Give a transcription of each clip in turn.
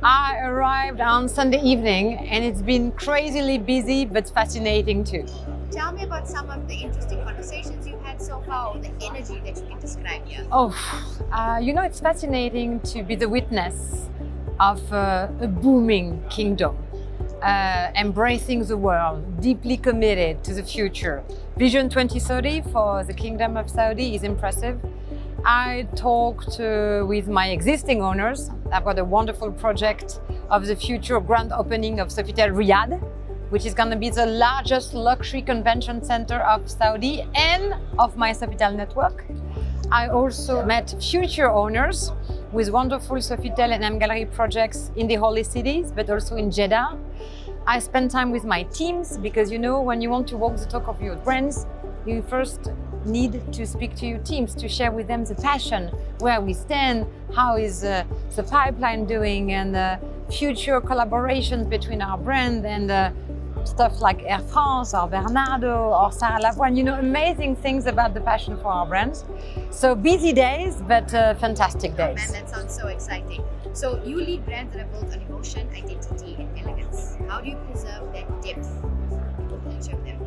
I arrived on Sunday evening and it's been crazily busy but fascinating too. Tell me about some of the interesting conversations you've had so far, or the energy that you can describe here. It's fascinating to be the witness of a booming kingdom, embracing the world, deeply committed to the future. Vision 2030 for the Kingdom of Saudi is impressive. I talked with my existing owners. I've got a wonderful project of the future grand opening of Sofitel Riyadh, which is going to be the largest luxury convention center of Saudi and of my Sofitel network. I also met future owners with wonderful Sofitel and MGallery projects in the holy cities, but also in Jeddah. I spent time with my teams because, when you want to walk the talk of your brands, you first need to speak to your teams to share with them the passion, where we stand, how is the pipeline doing, and future collaborations between our brand and stuff like Air France or Bernardo or Sarah Lavoine, amazing things about the passion for our brands. So busy days, but fantastic days. Man, that sounds so exciting. So you lead brands that are built on emotion, identity, and elegance. How do you preserve that depth with each of them?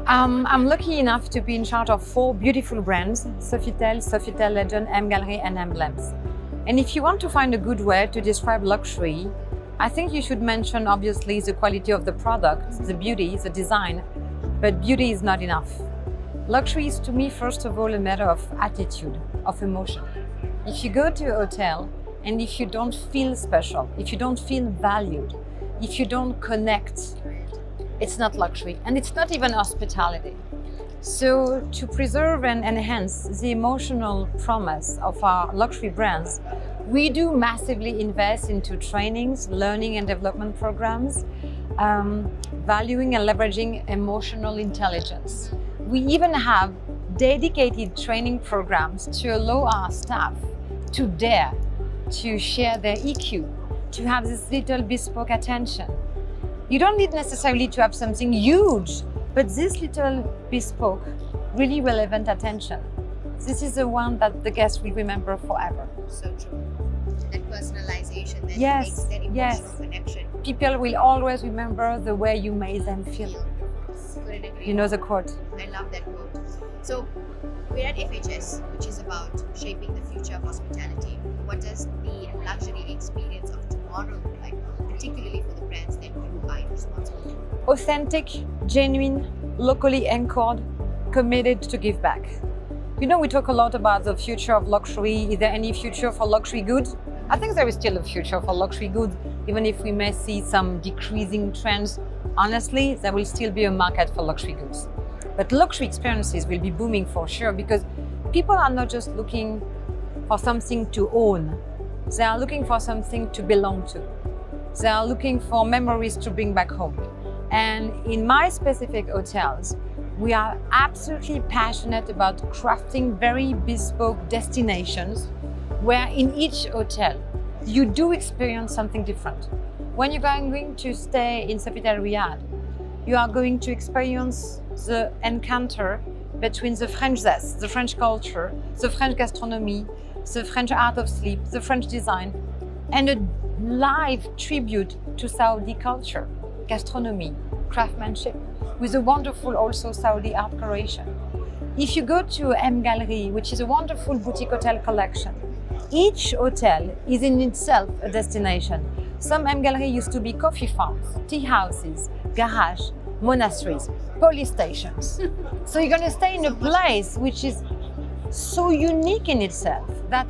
I'm lucky enough to be in charge of 4 beautiful brands: Sofitel, Sofitel Legend, MGallery, and Emblems. And if you want to find a good way to describe luxury, I think you should mention, obviously, the quality of the product, the beauty, the design, but beauty is not enough. Luxury is, to me, first of all, a matter of attitude, of emotion. If you go to a hotel and if you don't feel special, if you don't feel valued, if you don't connect, it's not luxury, and it's not even hospitality. So to preserve and enhance the emotional promise of our luxury brands, we do massively invest into trainings, learning and development programs, valuing and leveraging emotional intelligence. We even have dedicated training programs to allow our staff to dare to share their EQ, to have this little bespoke attention. You don't need necessarily to have something huge, but this little bespoke, really relevant attention. This is the one that the guests will remember forever. So true. That personalization that Yes, makes that emotional yes. connection. People will always remember the way you made them feel. Couldn't agree You know the quote. I love that quote. So we're at FHS, which is about shaping the future of hospitality. What does the luxury experience of tomorrow look like, particularly for the brands that you are responsible for? Authentic, genuine, locally anchored, committed to give back. We talk a lot about the future of luxury. Is there any future for luxury goods? I think there is still a future for luxury goods, even if we may see some decreasing trends. Honestly, there will still be a market for luxury goods. But luxury experiences will be booming for sure, because people are not just looking for something to own. They are looking for something to belong to. They are looking for memories to bring back home. And in my specific hotels, we are absolutely passionate about crafting very bespoke destinations where in each hotel you do experience something different. When you're going to stay in Sofitel Riyadh, you are going to experience the encounter between the French zest, the French culture, the French gastronomy, the French art of sleep, the French design, and a live tribute to Saudi culture, gastronomy, craftsmanship, with a wonderful also Saudi art curation. If you go to MGallery, which is a wonderful boutique hotel collection, each hotel is in itself a destination. Some MGallery used to be coffee farms, tea houses, garage, monasteries, police stations. So you're going to stay in a place which is so unique in itself that,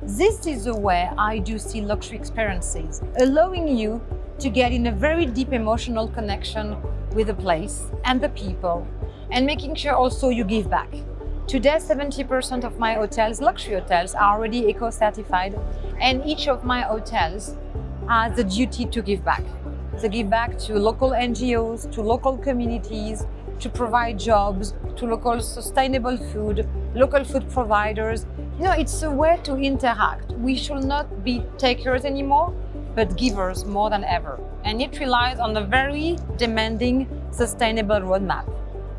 this is the way I do see luxury experiences, allowing you to get in a very deep emotional connection with the place and the people, and making sure also you give back. Today, 70% of my hotels, luxury hotels, are already eco-certified, and each of my hotels has the duty to give back. To give back to local NGOs, to local communities, to provide jobs, to local sustainable food, local food providers. It's a way to interact. We should not be takers anymore, but givers more than ever. And it relies on a very demanding, sustainable roadmap.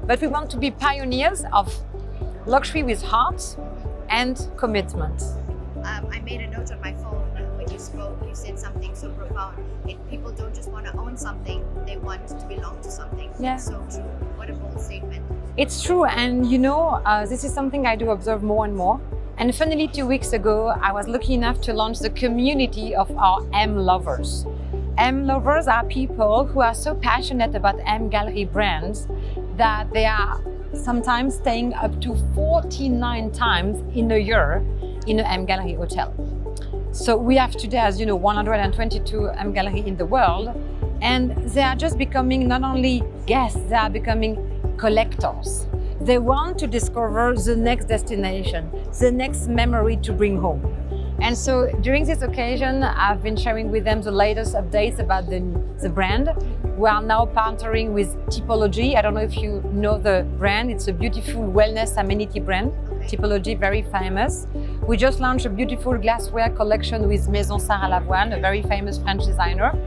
But we want to be pioneers of luxury with heart and commitment. I made a note on my phone, which when you spoke, you said something so profound. People don't just want to own something, they want to belong to something. Yeah. It's so true. What a bold statement. It's true, and this is something I do observe more and more. And funnily, 2 weeks ago, I was lucky enough to launch the community of our M lovers. M lovers are people who are so passionate about MGallery brands that they are sometimes staying up to 49 times in a year in an MGallery hotel. So we have today, as you know, 122 MGallery in the world, and they are just becoming not only guests, they are becoming collectors. They want to discover the next destination, the next memory to bring home. And so during this occasion, I've been sharing with them the latest updates about the brand. We are now partnering with Typology. I don't know if you know the brand. It's a beautiful wellness amenity brand. Typology, very famous. We just launched a beautiful glassware collection with Maison Sarah Lavoine, a very famous French designer.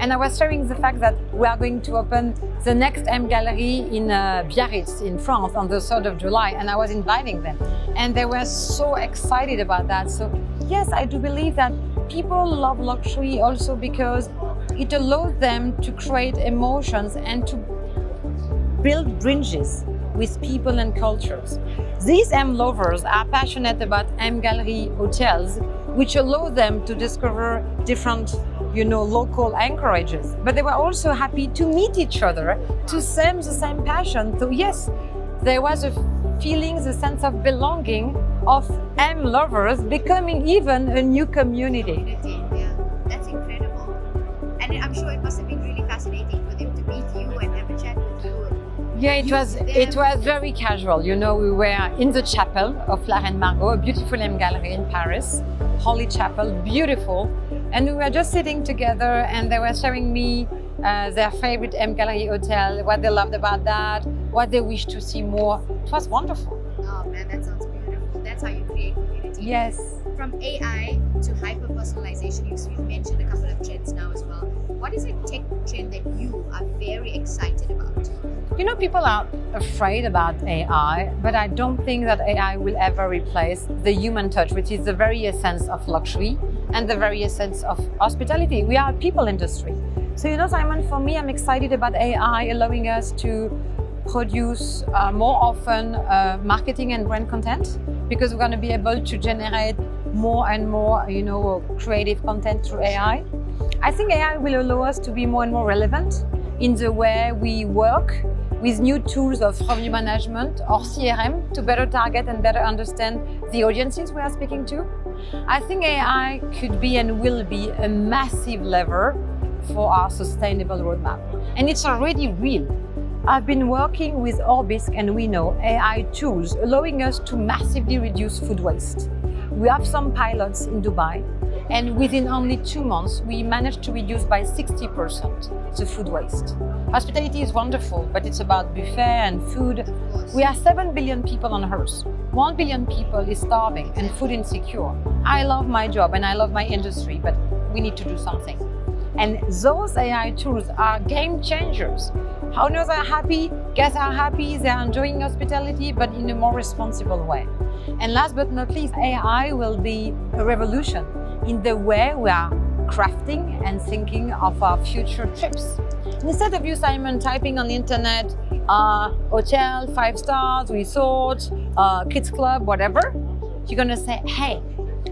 And I was sharing the fact that we are going to open the next MGallery in Biarritz in France on the 3rd of July, and I was inviting them. And they were so excited about that. So yes, I do believe that people love luxury also because it allows them to create emotions and to build bridges with people and cultures. These M lovers are passionate about MGallery hotels, which allow them to discover different, local anchorages. But they were also happy to meet each other, to share the same passion. So yes, there was a feeling, the sense of belonging of M lovers becoming even a new community. Yeah, that's incredible. And I'm sure it must have been really fascinating for them to meet you and have a chat with you. Yeah, it was very casual. We were in the chapel of La Reine Margot, a beautiful MGallery in Paris, Holy Chapel, beautiful. And we were just sitting together and they were showing me their favorite MGallery hotel, what they loved about that, what they wish to see more. It was wonderful. Oh man, that sounds beautiful. That's how you create community. Yes. From AI to hyper-personalization, you've mentioned a couple of trends now as well. What is a tech trend that you are very excited about? People are afraid about AI, but I don't think that AI will ever replace the human touch, which is the very essence of luxury and the very essence of hospitality. We are a people industry. So, Simon, for me, I'm excited about AI allowing us to produce more often marketing and brand content, because we're going to be able to generate more and more, creative content through AI. I think AI will allow us to be more and more relevant in the way we work with new tools of revenue management or CRM to better target and better understand the audiences we are speaking to. I think AI could be and will be a massive lever for our sustainable roadmap. And it's already real. I've been working with Orbisk and we know AI tools allowing us to massively reduce food waste. We have some pilots in Dubai, and within only 2 months, we managed to reduce by 60% the food waste. Hospitality is wonderful, but it's about buffet and food. We are 7 billion people on Earth. 1 billion people is starving and food insecure. I love my job and I love my industry, but we need to do something. And those AI tools are game changers. Owners are happy, guests are happy, they are enjoying hospitality, but in a more responsible way. And last but not least, AI will be a revolution in the way we are crafting and thinking of our future trips. Instead of you, Simon, typing on the internet, hotel, 5 stars, resort, kids club, whatever, you're gonna say, hey,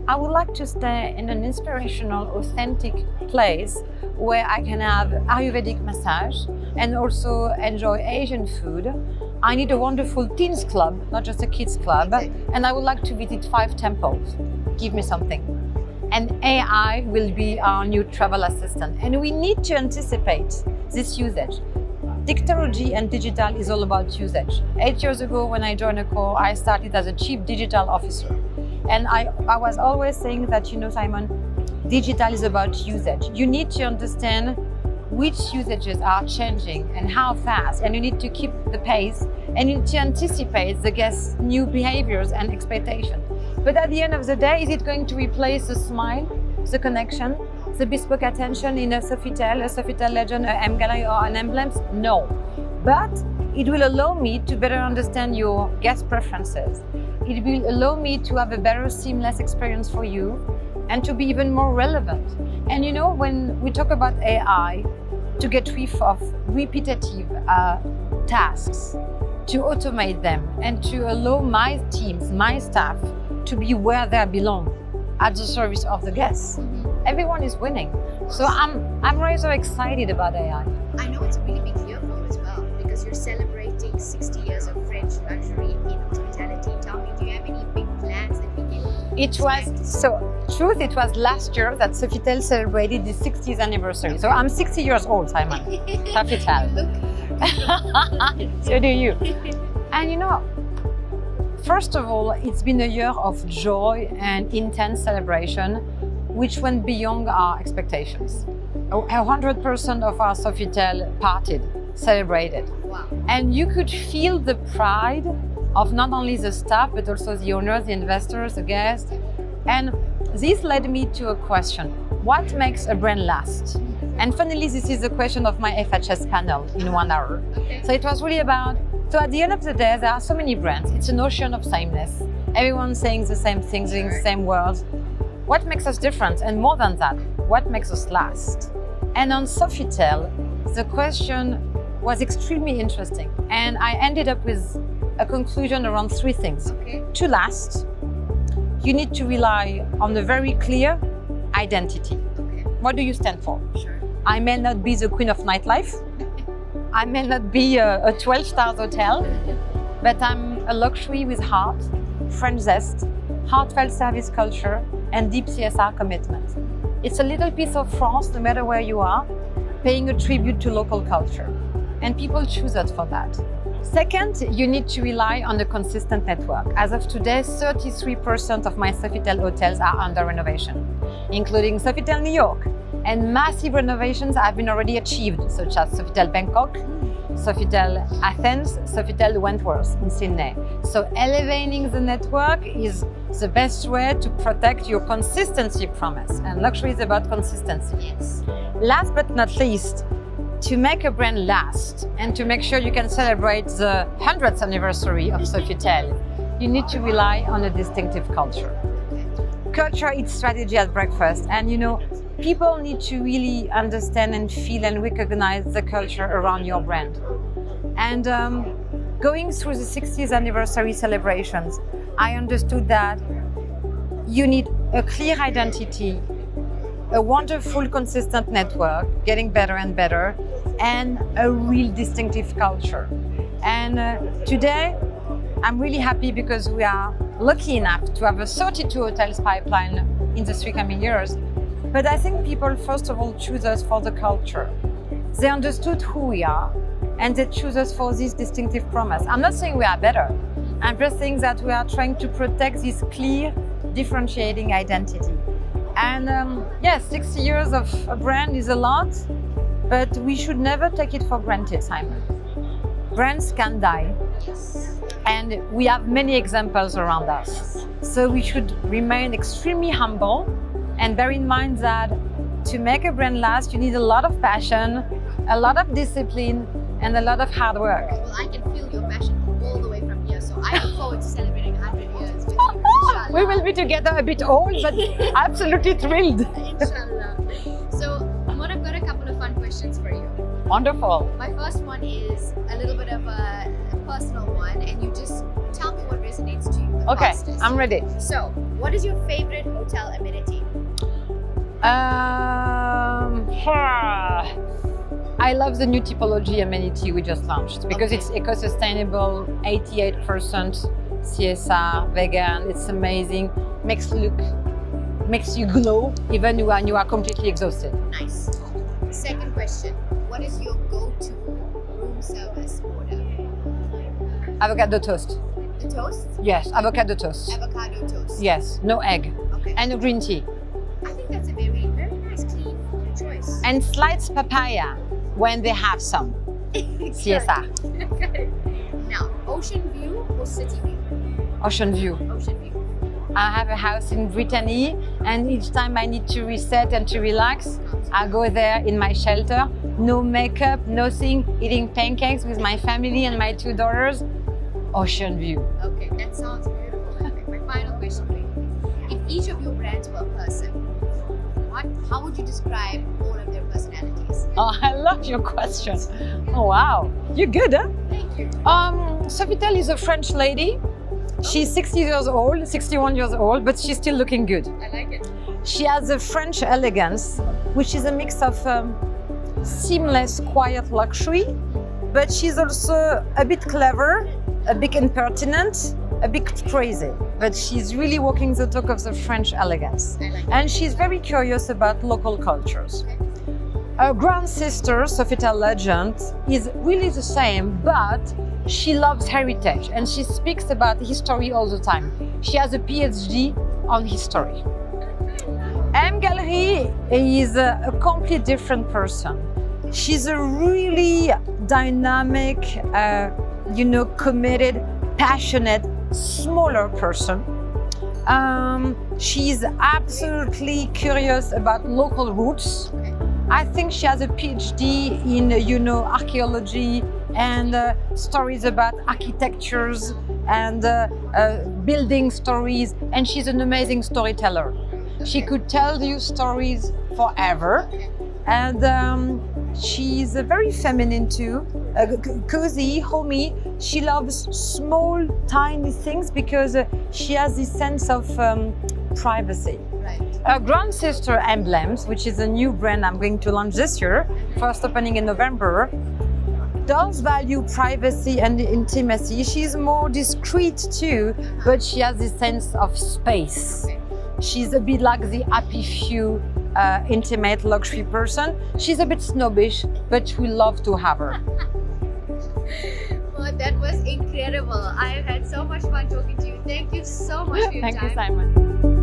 I would like to stay in an inspirational, authentic place where I can have Ayurvedic massage and also enjoy Asian food. I need a wonderful teens club, not just a kids club, and I would like to visit 5 temples. Give me something. And AI will be our new travel assistant. And we need to anticipate this usage. Technology and digital is all about usage. 8 years ago, when I joined Accor, I started as a chief digital officer. And I was always saying that, Simon, digital is about usage. You need to understand which usages are changing and how fast, and you need to keep the pace, and you need to anticipate the guests' new behaviors and expectations. But at the end of the day, is it going to replace the smile, the connection, the bespoke attention in a Sofitel Legend, an MGallery or an Emblems? No. But it will allow me to better understand your guest preferences. It will allow me to have a better seamless experience for you. and to be even more relevant. And you know, when we talk about AI, to get rid of repetitive tasks, to automate them, and to allow my teams, my staff, to be where they belong, at the service of the guests. Everyone is winning. So I'm rather excited about AI. I know it's a really big year for you as well because you're celebrating 60 years of French luxury in hospitality. Tell me, do you have any big plans that we can It was last year that Sofitel celebrated the 60th anniversary. So I'm 60 years old, Simon. Sofitel. So do you. And you know, first of all, it's been a year of joy and intense celebration, which went beyond our expectations. 100% of our Sofitel partied, celebrated. Wow. And you could feel the pride of not only the staff, but also the owners, the investors, the guests. And this led me to a question: what makes a brand last? And finally, this is the question of my FHS panel in 1 hour. Okay. So it was really about, so at the end of the day, there are so many brands. It's an ocean of sameness. Everyone's saying the same things, doing the same words. What makes us different? And more than that, what makes us last? And on Sofitel, the question was extremely interesting. And I ended up with a conclusion around 3 things. Okay. To last, you need to rely on a very clear identity. Okay. What do you stand for? Sure. I may not be the queen of nightlife. I may not be a 12-star hotel, but I'm a luxury with heart, French zest, heartfelt service culture, and deep CSR commitment. It's a little piece of France, no matter where you are, paying a tribute to local culture. And people choose us for that. Second, you need to rely on a consistent network. As of today, 33% of my Sofitel hotels are under renovation, including Sofitel New York. And massive renovations have been already achieved, such as Sofitel Bangkok, Sofitel Athens, Sofitel Wentworth in Sydney. So elevating the network is the best way to protect your consistency promise. And luxury is about consistency. Yes. Last but not least, to make a brand last and to make sure you can celebrate the 100th anniversary of Sofitel, you need to rely on a distinctive culture. Culture eats strategy at breakfast. And you know, people need to really understand and feel and recognize the culture around your brand. And going through the 60th anniversary celebrations, I understood that you need a clear identity, a wonderful, consistent network, getting better and better, and a real distinctive culture. And today, I'm really happy because we are lucky enough to have a 32 hotels pipeline in the 3 coming years. But I think people, first of all, choose us for the culture. They understood who we are, and they choose us for this distinctive promise. I'm not saying we are better. I'm just saying that we are trying to protect this clear, differentiating identity. And yes, 60 years of a brand is a lot, but we should never take it for granted, Simon. Brands can die. Yes. And we have many examples around us. So we should remain extremely humble and bear in mind that to make a brand last, you need a lot of passion, a lot of discipline, and a lot of hard work. Well, I can feel your passion all the way from here, so I look forward to celebrating 100 years with you, inshallah. We will be together a bit old, but absolutely thrilled. Inshallah. So, Amor, I've got a couple of fun questions for you. Wonderful. My first one is a little bit of a personal one, and you just tell me what resonates to you the Okay, fastest. I'm ready. So, what is your favorite hotel amenity? I love the new typology amenity we just launched because it's eco-sustainable, 88% CSR, vegan. It's amazing. Makes you glow even when you are completely exhausted. Nice. Second question: what is your go-to room service order? Avocado toast. The toast? Yes, avocado toast. Avocado toast. Yes, no egg. Okay. And a green tea. I think that's a very, very nice, clean choice. And sliced papaya when they have some. CSR. Good. Now, ocean view or city view? Ocean view. Ocean view. I have a house in Brittany, and each time I need to reset and to relax, I go there in my shelter. No makeup, nothing, eating pancakes with my family and my 2 daughters. Ocean view. Okay, that sounds beautiful. Okay, my final question for you. If each of your brands were a person, how would you describe all of their personalities? Oh, I love your question. Oh, wow. You're good, huh? Thank you. Sofitel is a French lady. She's 60 years old, 61 years old, but she's still looking good. I like it. She has a French elegance, which is a mix of seamless, quiet luxury, but she's also a bit clever, a bit impertinent, a bit crazy. But she's really walking the talk of the French elegance. I like it. And she's very curious about local cultures. Her grand sister, Sofitel legend, is really the same, but she loves heritage and she speaks about history all the time. She has a PhD on history. MGallery is a completely different person. She's a really dynamic, committed, passionate, smaller person. She's absolutely curious about local roots. I think she has a PhD in, archaeology and stories about architectures and building stories. And she's an amazing storyteller. She could tell you stories forever. And she's very feminine too, cozy, homey. She loves small, tiny things because she has this sense of privacy. Right. Her grand sister Emblems, which is a new brand I'm going to launch this year, first opening in November, does value privacy and intimacy. She's more discreet too, but she has this sense of space. She's a bit like the happy few, intimate luxury person. She's a bit snobbish, but we love to have her. Oh, that was incredible. I've had so much fun talking to you. Thank you so much for your time. Thank you, Simon.